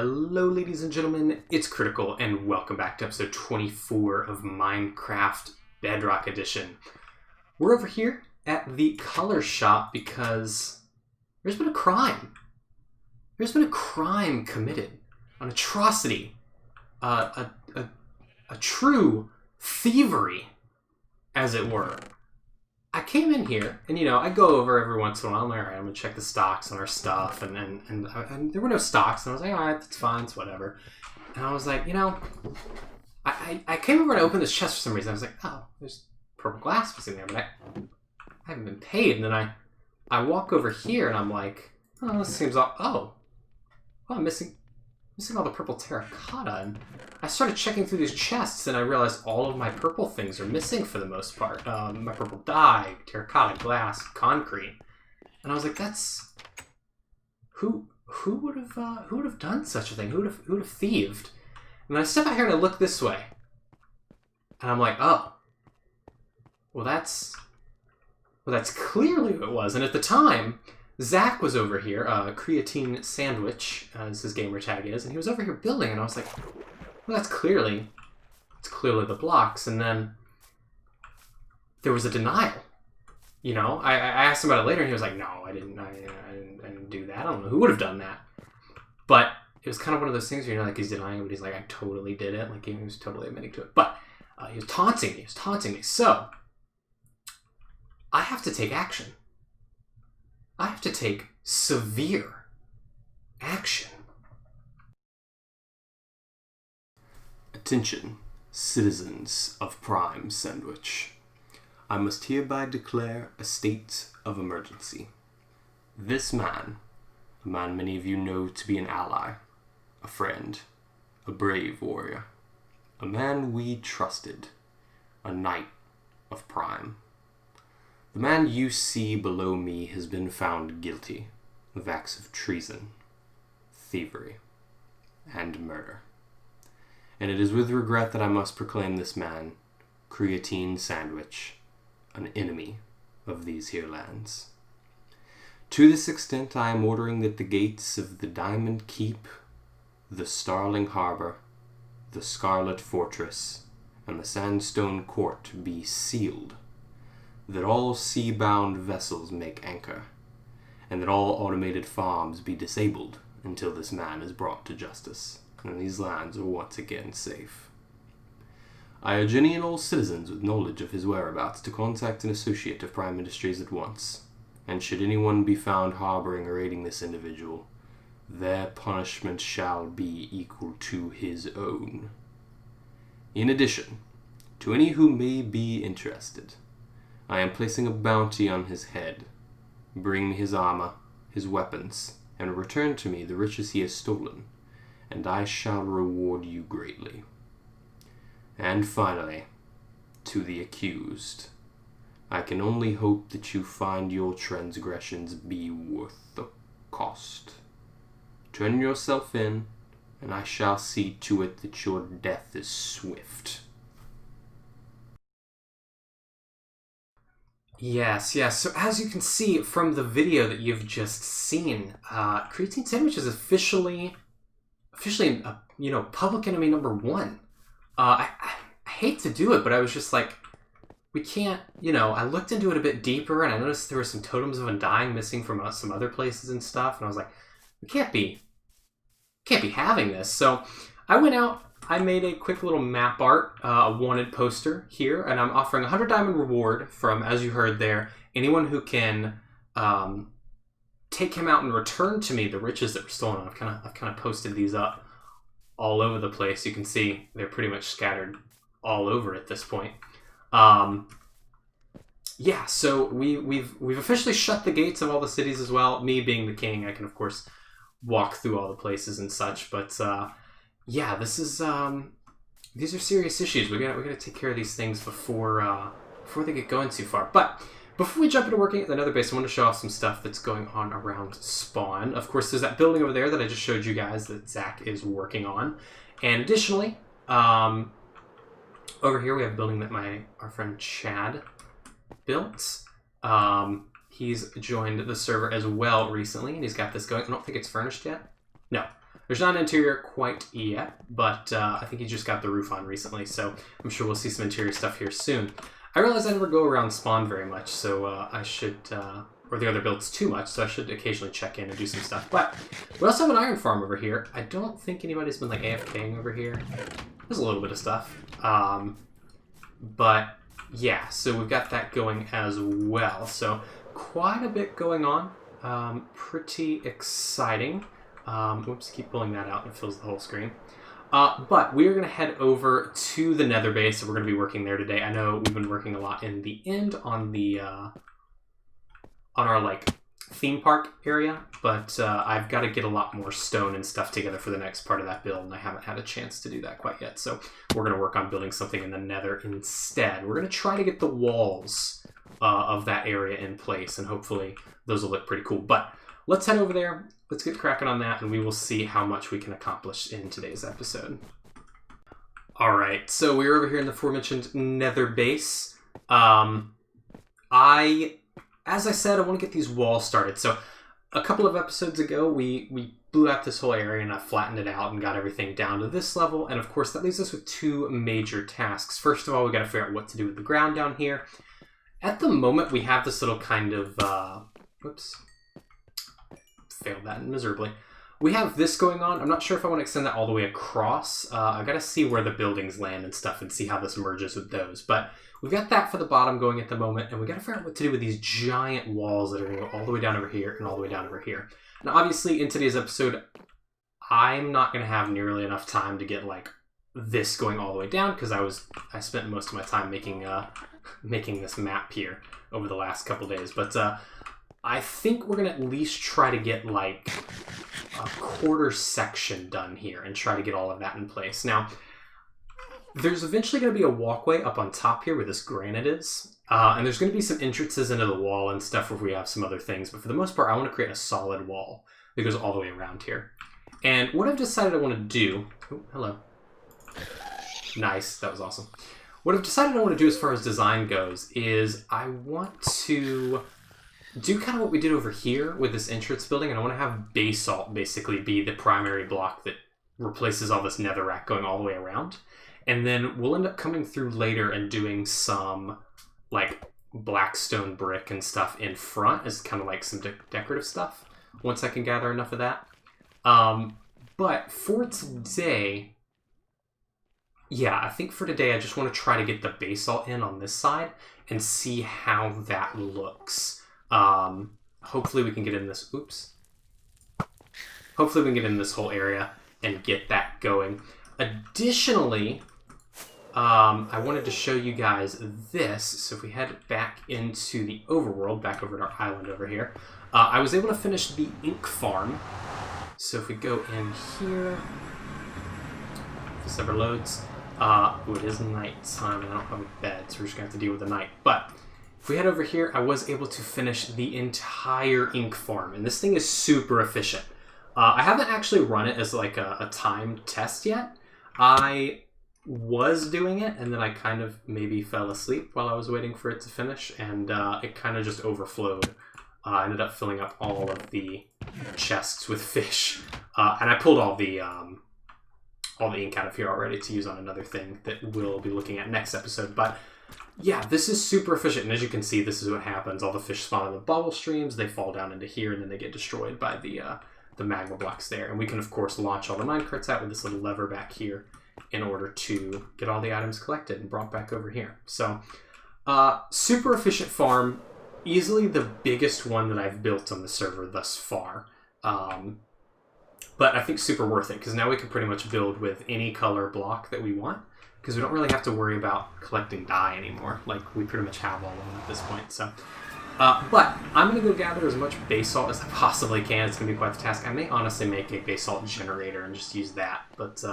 Hello ladies and gentlemen, it's Critical and welcome back to episode 24 of Minecraft Bedrock Edition. We're over here at the color shop because there's been a crime. There's been a crime committed, an atrocity, a true thievery, as it were. I came in here, and I go over every once in a while. I'm like, all right, I'm gonna check the stocks on our stuff, and there were no stocks, and I was like, all right, that's fine, it's whatever. And I was like, I came over and I opened this chest for some reason. I was like, oh, there's purple glass missing there, but I haven't been paid. And then I walk over here, and I'm like, oh, this seems all, I'm missing all the purple terracotta. And I started checking through these chests, and I realized all of my purple things are missing for the most part. My purple dye, terracotta, glass, concrete. And I was like, that's who would have done such a thing? Who would have thieved? And then I step out here and I look this way, and I'm like, oh, well that's clearly who it was. And at the time, Zach was over here, Creatine Sandwich, as his gamer tag is, and he was over here building, and I was like, well, that's clearly the blocks. And then there was a denial. I asked him about it later, and he was like, no, I didn't do that. I don't know who would have done that. But it was kind of one of those things where, like, he's denying it, but he's like, I totally did it. Like, he was totally admitting to it. But he was taunting me. So I have to take action. I have to take severe action. Attention, citizens of Prime Sandwich. I must hereby declare a state of emergency. This man, a man many of you know to be an ally, a friend, a brave warrior, a man we trusted, a knight of Prime. The man you see below me has been found guilty of acts of treason, thievery, and murder. And it is with regret that I must proclaim this man, Creatine Sandwich, an enemy of these here lands. To this extent, I am ordering that the gates of the Diamond Keep, the Starling Harbor, the Scarlet Fortress, and the Sandstone Court be sealed, that all sea-bound vessels make anchor, and that all automated farms be disabled until this man is brought to justice, and these lands are once again safe. I urge any and all citizens with knowledge of his whereabouts to contact an associate of Prime Industries at once, and should anyone be found harboring or aiding this individual, their punishment shall be equal to his own. In addition, to any who may be interested, I am placing a bounty on his head. Bring me his armor, his weapons, and return to me the riches he has stolen, and I shall reward you greatly. And finally, to the accused, I can only hope that you find your transgressions be worth the cost. Turn yourself in, and I shall see to it that your death is swift. Yes. So as you can see from the video that you've just seen, Creatine Sandwich is officially, public enemy number one. I hate to do it, but I was just like, we can't, I looked into it a bit deeper, and I noticed there were some totems of undying missing from some other places and stuff, and I was like, we can't be having this. So I went out, I made a quick little map art, a wanted poster here, and I'm offering a 100 diamond reward from, as you heard there, anyone who can take him out and return to me the riches that were stolen. I've kind of posted these up all over the place. You can see they're pretty much scattered all over at this point. So we've officially shut the gates of all the cities as well. Me being the king, I can of course walk through all the places and such, but this is these are serious issues. We gotta take care of these things before they get going too far. But before we jump into working at the Nether Base, I want to show off some stuff that's going on around spawn. Of course, there's that building over there that I just showed you guys that Zach is working on, and additionally, over here we have a building that our friend Chad built. He's joined the server as well recently, and he's got this going. I don't think it's furnished yet. No. There's not an interior quite yet, but I think he just got the roof on recently, so I'm sure we'll see some interior stuff here soon. I realize I never go around spawn very much, so I should, or the other builds too much, so I should occasionally check in and do some stuff. But we also have an iron farm over here. I don't think anybody's been like AFKing over here. There's a little bit of stuff. But yeah, so we've got that going as well. So quite a bit going on. Pretty exciting. Whoops, keep pulling that out and it fills the whole screen. But we are going to head over to the Nether Base, so we're going to be working there today. I know we've been working a lot in the end on the on our like theme park area, but I've got to get a lot more stone and stuff together for the next part of that build, and I haven't had a chance to do that quite yet. So we're going to work on building something in the Nether instead. We're going to try to get the walls of that area in place, and hopefully those will look pretty cool. But let's head over there. Let's get cracking on that, and we will see how much we can accomplish in today's episode. All right, so we're over here in the aforementioned Nether Base. As I said, I want to get these walls started. So a couple of episodes ago, we blew out this whole area, and I flattened it out and got everything down to this level. And of course, that leaves us with two major tasks. First of all, we got to figure out what to do with the ground down here. At the moment, we have this little kind of... whoops. Failed that miserably. We have this going on. I'm not sure if I want to extend that all the way across. I got to see where the buildings land and stuff and see how this merges with those. But we've got that for the bottom going at the moment, and we got to figure out what to do with these giant walls that are going to go all the way down over here and all the way down over here. Now, obviously, in today's episode, I'm not going to have nearly enough time to get like this going all the way down because I spent most of my time making this map here over the last couple days. But I think we're going to at least try to get like a quarter section done here and try to get all of that in place. Now, there's eventually going to be a walkway up on top here where this granite is. And there's going to be some entrances into the wall and stuff where we have some other things. But for the most part, I want to create a solid wall that goes all the way around here. And what I've decided I want to do... Oh, hello. Nice. That was awesome. What I've decided I want to do as far as design goes is I want to do kind of what we did over here with this entrance building, and I want to have basalt basically be the primary block that replaces all this netherrack going all the way around. And then we'll end up coming through later and doing some like blackstone brick and stuff in front as kind of like some decorative stuff once I can gather enough of that. But for today, yeah, I think for today I just want to try to get the basalt in on this side and see how that looks. Hopefully we can get in this, hopefully we can get in this whole area and get that going. Additionally, I wanted to show you guys this. So if we head back into the overworld, back over to our island over here, I was able to finish the ink farm. So if we go in here, if this ever loads, it is night time and I don't have a bed, so we're just gonna have to deal with the night. But if we head over here, I was able to finish the entire ink farm, and this thing is super efficient. I haven't actually run it as like a timed test yet. I was doing it, and then I kind of maybe fell asleep while I was waiting for it to finish, and it kind of just overflowed. I ended up filling up all of the chests with fish, and I pulled all the ink out of here already to use on another thing that we'll be looking at next episode. But yeah, this is super efficient, and as you can see, this is what happens. All the fish spawn in the bubble streams, they fall down into here, and then they get destroyed by the magma blocks there. And we can, of course, launch all the minecarts out with this little lever back here in order to get all the items collected and brought back over here. So, super efficient farm, easily the biggest one that I've built on the server thus far. But I think super worth it, because now we can pretty much build with any color block that we want, because we don't really have to worry about collecting dye anymore. Like, we pretty much have all of them at this point. So, but I'm going to go gather as much basalt as I possibly can. It's going to be quite the task. I may honestly make a basalt generator and just use that, but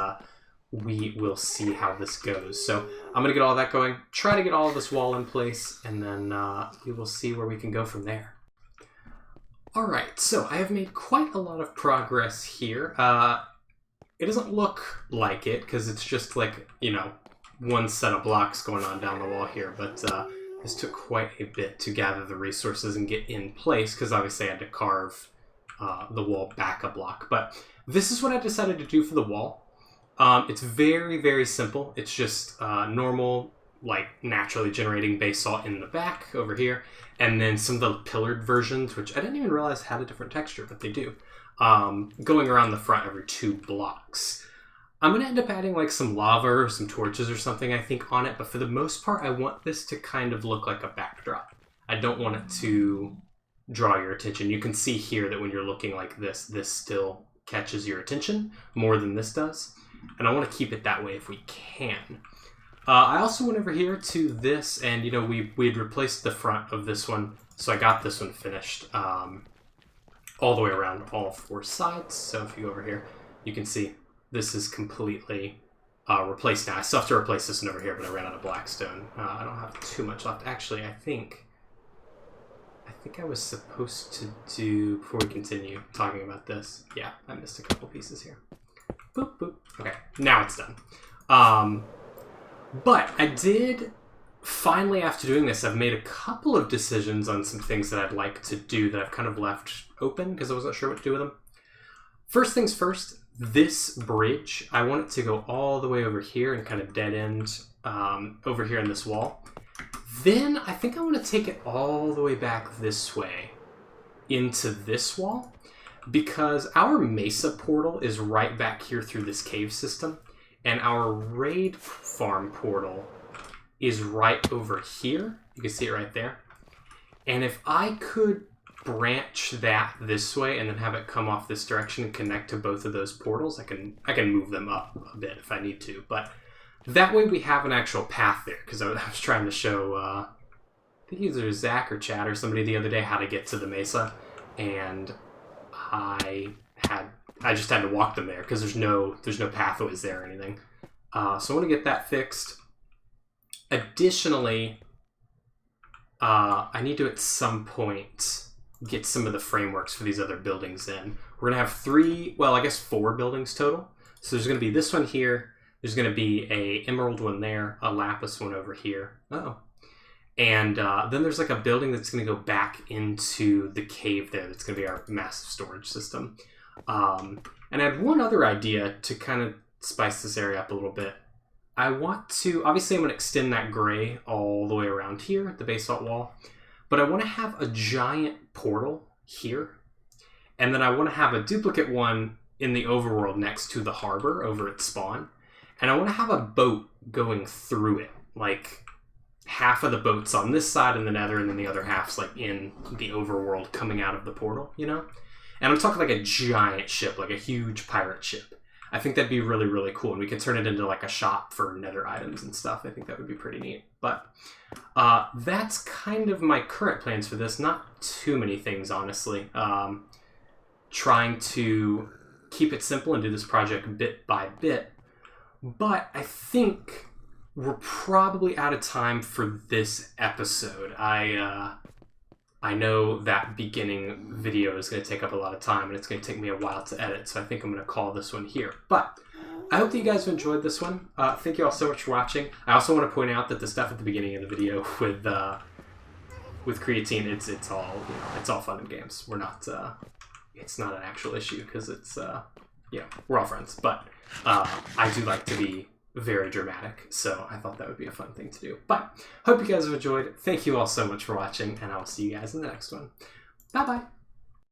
we will see how this goes. So I'm going to get all that going, try to get all of this wall in place, and then we will see where we can go from there. Alright, so I have made quite a lot of progress here. It doesn't look like it, because it's just like, you know, one set of blocks going on down the wall here, but this took quite a bit to gather the resources and get in place, because obviously I had to carve the wall back a block. But this is what I decided to do for the wall. It's very, very simple. It's just normal, like naturally generating basalt in the back over here, and then some of the pillared versions, which I didn't even realize had a different texture, but they do, going around the front every 2 blocks. I'm going to end up adding like some lava or some torches or something, I think, on it, but for the most part, I want this to kind of look like a backdrop. I don't want it to draw your attention. You can see here that when you're looking like this still catches your attention more than this does. And I want to keep it that way if we can. I also went over here to this, and you know, we had replaced the front of this one, so I got this one finished all the way around all 4 sides. So if you go over here, you can see this is completely replaced now. I still have to replace this one over here, but I ran out of blackstone. I don't have too much left. Actually, I think I was supposed to do, before we continue talking about this, yeah, I missed a couple pieces here. Boop, boop. Okay, now it's done. But I did, finally after doing this, I've made a couple of decisions on some things that I'd like to do that I've kind of left open because I wasn't sure what to do with them. First things first, this bridge, I want it to go all the way over here and kind of dead end over here in this wall. Then I think I want to take it all the way back this way into this wall, because our Mesa portal is right back here through this cave system, and our raid farm portal is right over here. You can see it right there. And if I could branch that this way and then have it come off this direction and connect to both of those portals, I can move them up a bit if I need to, but that way we have an actual path there, because I was trying to show, I think either Zach or Chad or somebody the other day how to get to the Mesa, and I just had to walk them there because there's no pathways there or anything. So I want to get that fixed. Additionally, I need to at some point get some of the frameworks for these other buildings in. We're going to have 4 buildings total. So there's going to be this one here. There's going to be a emerald one there, a lapis one over here. And then there's like a building that's going to go back into the cave there. That's going to be our massive storage system. And I had one other idea to kind of spice this area up a little bit. I want to, obviously I'm going to extend that gray all the way around here at the basalt wall, but I want to have a giant portal here. And then I want to have a duplicate one in the overworld next to the harbor over at spawn. And I want to have a boat going through it, like half of the boat's on this side in the nether, and then the other half's like in the overworld coming out of the portal, you know? And I'm talking like a giant ship, like a huge pirate ship. I think that'd be really, really cool. And we could turn it into like a shop for nether items and stuff. I think that would be pretty neat. But that's kind of my current plans for this. Not too many things, honestly. Trying to keep it simple and do this project bit by bit. But I think we're probably out of time for this episode. I know that beginning video is going to take up a lot of time, and it's going to take me a while to edit, so I think I'm going to call this one here. But I hope that you guys have enjoyed this one. Thank you all so much for watching. I also want to point out that the stuff at the beginning of the video with creatine, it's all fun and games. We're not it's not an actual issue because it's we're all friends. But I do like to be very dramatic, so I thought that would be a fun thing to do. But hope you guys have enjoyed. Thank you all so much for watching, and I will see you guys in the next one. Bye bye.